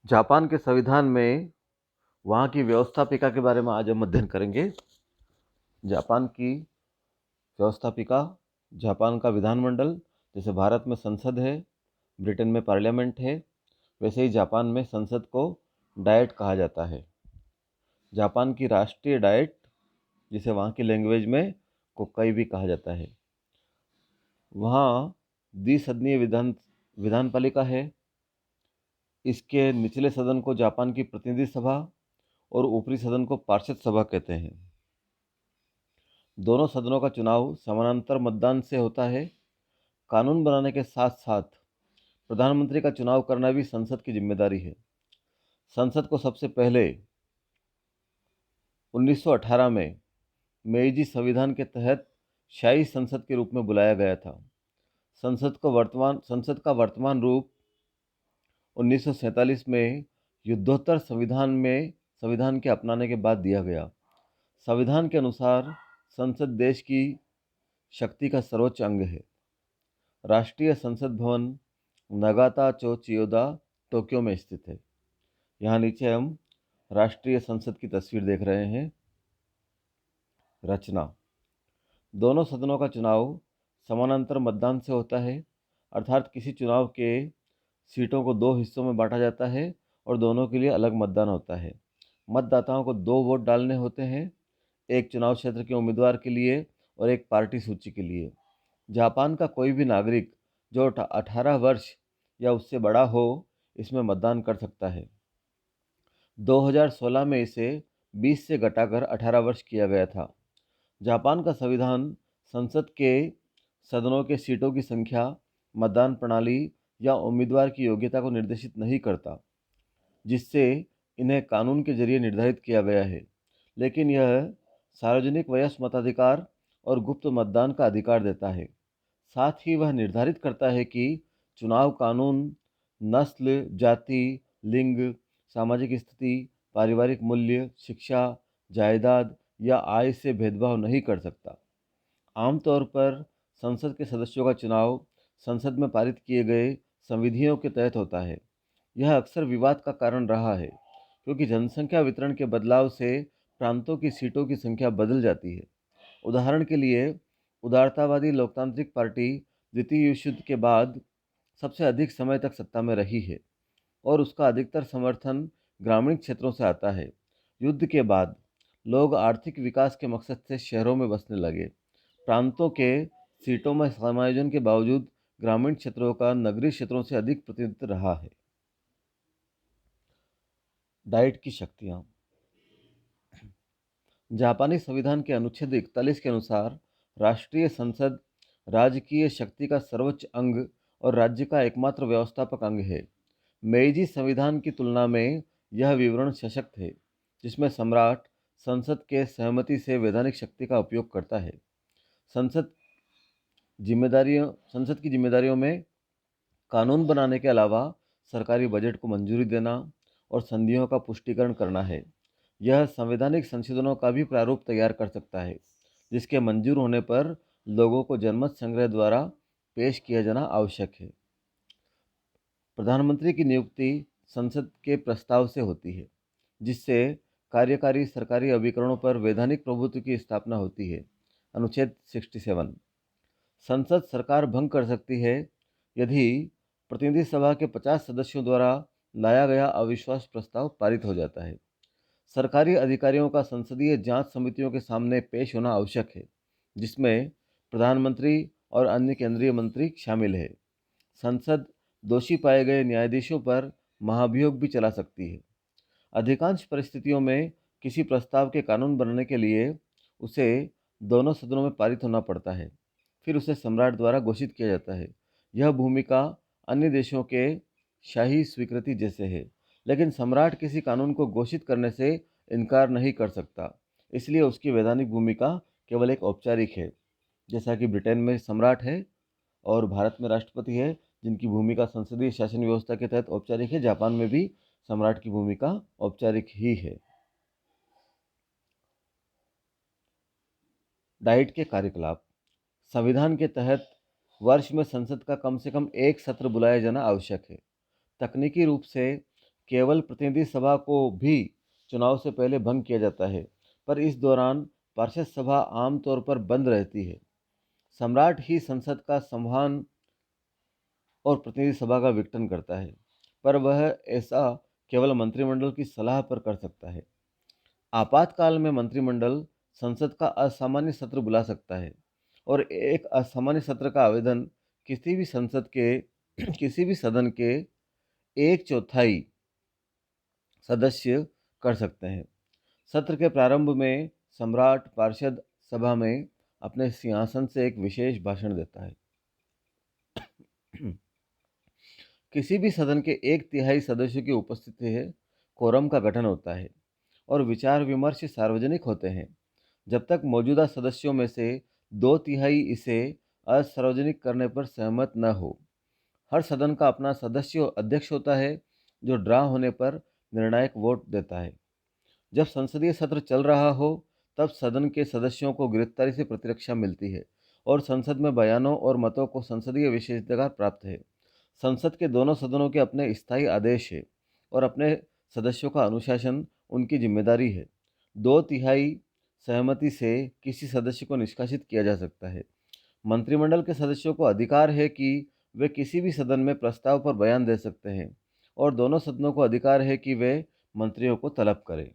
Japan के संविधान में वहाँ की व्यवस्थापिका के बारे में आज हम अध्ययन करेंगे। जापान की व्यवस्थापिका, जापान का विधानमंडल, जैसे भारत में संसद है, ब्रिटेन में पार्लियामेंट है, वैसे ही जापान में संसद को डायट कहा जाता है। जापान की राष्ट्रीय डायट, जिसे वहाँ की लैंग्वेज में कोक्काई भी कहा जाता है। वहाँ द्विसदनीय विधानपालिका है। इसके निचले सदन को जापान की प्रतिनिधि सभा और ऊपरी सदन को पार्षद सभा कहते हैं। दोनों सदनों का चुनाव समानांतर मतदान से होता है। कानून बनाने के साथ साथ प्रधानमंत्री का चुनाव करना भी संसद की जिम्मेदारी है। संसद को सबसे पहले 1918 में मेइजी संविधान के तहत शाही संसद के रूप में बुलाया गया था। संसद का वर्तमान रूप 1947 में युद्धोत्तर संविधान के अपनाने के बाद दिया गया। संविधान के अनुसार संसद देश की शक्ति का सर्वोच्च अंग है। राष्ट्रीय संसद भवन नगाता चो चियोदा, टोक्यो में स्थित है। यहाँ नीचे हम राष्ट्रीय संसद की तस्वीर देख रहे हैं। रचना: दोनों सदनों का चुनाव समानांतर मतदान से होता है, अर्थात किसी चुनाव के सीटों को दो हिस्सों में बांटा जाता है और दोनों के लिए अलग मतदान होता है। मतदाताओं को दो वोट डालने होते हैं, एक चुनाव क्षेत्र के उम्मीदवार के लिए और एक पार्टी सूची के लिए। जापान का कोई भी नागरिक जो 18 वर्ष या उससे बड़ा हो, इसमें मतदान कर सकता है। 2016 में इसे 20 से घटाकर 18 वर्ष किया गया था। जापान का संविधान संसद के सदनों के सीटों की संख्या, मतदान प्रणाली या उम्मीदवार की योग्यता को निर्देशित नहीं करता, जिससे इन्हें कानून के जरिए निर्धारित किया गया है, लेकिन यह सार्वजनिक वयस्क मताधिकार और गुप्त मतदान का अधिकार देता है। साथ ही वह निर्धारित करता है कि चुनाव कानून नस्ल, जाति, लिंग, सामाजिक स्थिति, पारिवारिक मूल्य, शिक्षा, जायदाद या आय से भेदभाव नहीं कर सकता। आमतौर पर संसद के सदस्यों का चुनाव संसद में पारित किए गए संविधियों के तहत होता है। यह अक्सर विवाद का कारण रहा है, क्योंकि जनसंख्या वितरण के बदलाव से प्रांतों की सीटों की संख्या बदल जाती है। उदाहरण के लिए, उदारतावादी लोकतांत्रिक पार्टी द्वितीय विश्व युद्ध के बाद सबसे अधिक समय तक सत्ता में रही है और उसका अधिकतर समर्थन ग्रामीण क्षेत्रों से आता है। युद्ध के बाद लोग आर्थिक विकास के मकसद से शहरों में बसने लगे। प्रांतों के सीटों में समायोजन के बावजूद ग्रामीण क्षेत्रों का नगरीय क्षेत्रों से अधिक प्रतिनिधित्व रहा है। डाइट की शक्तियाँ: जापानी संविधान के अनुच्छेद 41 के अनुसार राष्ट्रीय संसद राजकीय शक्ति का सर्वोच्च अंग और राज्य का एकमात्र व्यवस्थापक अंग है। मेइजी संविधान की तुलना में यह विवरण सशक्त है, जिसमें सम्राट संसद के सहमति से वैधानिक शक्ति का उपयोग करता है। संसद संसद की जिम्मेदारियों में कानून बनाने के अलावा सरकारी बजट को मंजूरी देना और संधियों का पुष्टिकरण करना है। यह संवैधानिक संशोधनों का भी प्रारूप तैयार कर सकता है, जिसके मंजूर होने पर लोगों को जनमत संग्रह द्वारा पेश किया जाना आवश्यक है। प्रधानमंत्री की नियुक्ति संसद के प्रस्ताव से होती है, जिससे कार्यकारी सरकारी अभिकरणों पर वैधानिक प्रभुत्व की स्थापना होती है। अनुच्छेद 67: संसद सरकार भंग कर सकती है यदि प्रतिनिधि सभा के 50 सदस्यों द्वारा लाया गया अविश्वास प्रस्ताव पारित हो जाता है। सरकारी अधिकारियों का संसदीय जांच समितियों के सामने पेश होना आवश्यक है, जिसमें प्रधानमंत्री और अन्य केंद्रीय मंत्री शामिल है। संसद दोषी पाए गए न्यायाधीशों पर महाभियोग भी चला सकती है। अधिकांश परिस्थितियों में किसी प्रस्ताव के कानून बनने के लिए उसे दोनों सदनों में पारित होना पड़ता है, फिर उसे सम्राट द्वारा घोषित किया जाता है। यह भूमिका अन्य देशों के शाही स्वीकृति जैसे है, लेकिन सम्राट किसी कानून को घोषित करने से इनकार नहीं कर सकता, इसलिए उसकी वैधानिक भूमिका केवल एक औपचारिक है। जैसा कि ब्रिटेन में सम्राट है और भारत में राष्ट्रपति है, जिनकी भूमिका संसदीय शासन व्यवस्था के तहत औपचारिक है, जापान में भी सम्राट की भूमिका औपचारिक ही है। डाइट के कार्यकलाप: संविधान के तहत वर्ष में संसद का कम से कम एक सत्र बुलाया जाना आवश्यक है। तकनीकी रूप से केवल प्रतिनिधि सभा को भी चुनाव से पहले भंग किया जाता है, पर इस दौरान पार्षद सभा आमतौर पर बंद रहती है। सम्राट ही संसद का संवहन और प्रतिनिधि सभा का विघटन करता है, पर वह ऐसा केवल मंत्रिमंडल की सलाह पर कर सकता है। आपातकाल में मंत्रिमंडल संसद का असामान्य सत्र बुला सकता है और एक असामान्य सत्र का आवेदन किसी भी संसद के किसी भी सदन के एक चौथाई सदस्य कर सकते हैं। सत्र के प्रारंभ में सम्राट पार्षद सभा में अपने सिंहासन से एक विशेष भाषण देता है। किसी भी सदन के एक तिहाई सदस्यों की उपस्थिति है कोरम का गठन होता है और विचार विमर्श सार्वजनिक होते हैं, जब तक मौजूदा सदस्यों में से दो तिहाई इसे असार्वजनिक करने पर सहमत न हो। हर सदन का अपना सदस्य अध्यक्ष होता है, जो ड्रा होने पर निर्णायक वोट देता है। जब संसदीय सत्र चल रहा हो, तब सदन के सदस्यों को गिरफ्तारी से प्रतिरक्षा मिलती है और संसद में बयानों और मतों को संसदीय विशेषाधिकार प्राप्त है। संसद के दोनों सदनों के अपने स्थायी आदेश है और अपने सदस्यों का अनुशासन उनकी जिम्मेदारी है। दो तिहाई सहमति से किसी सदस्य को निष्कासित किया जा सकता है। मंत्रिमंडल के सदस्यों को अधिकार है कि वे किसी भी सदन में प्रस्ताव पर बयान दे सकते हैं और दोनों सदनों को अधिकार है कि वे मंत्रियों को तलब करें।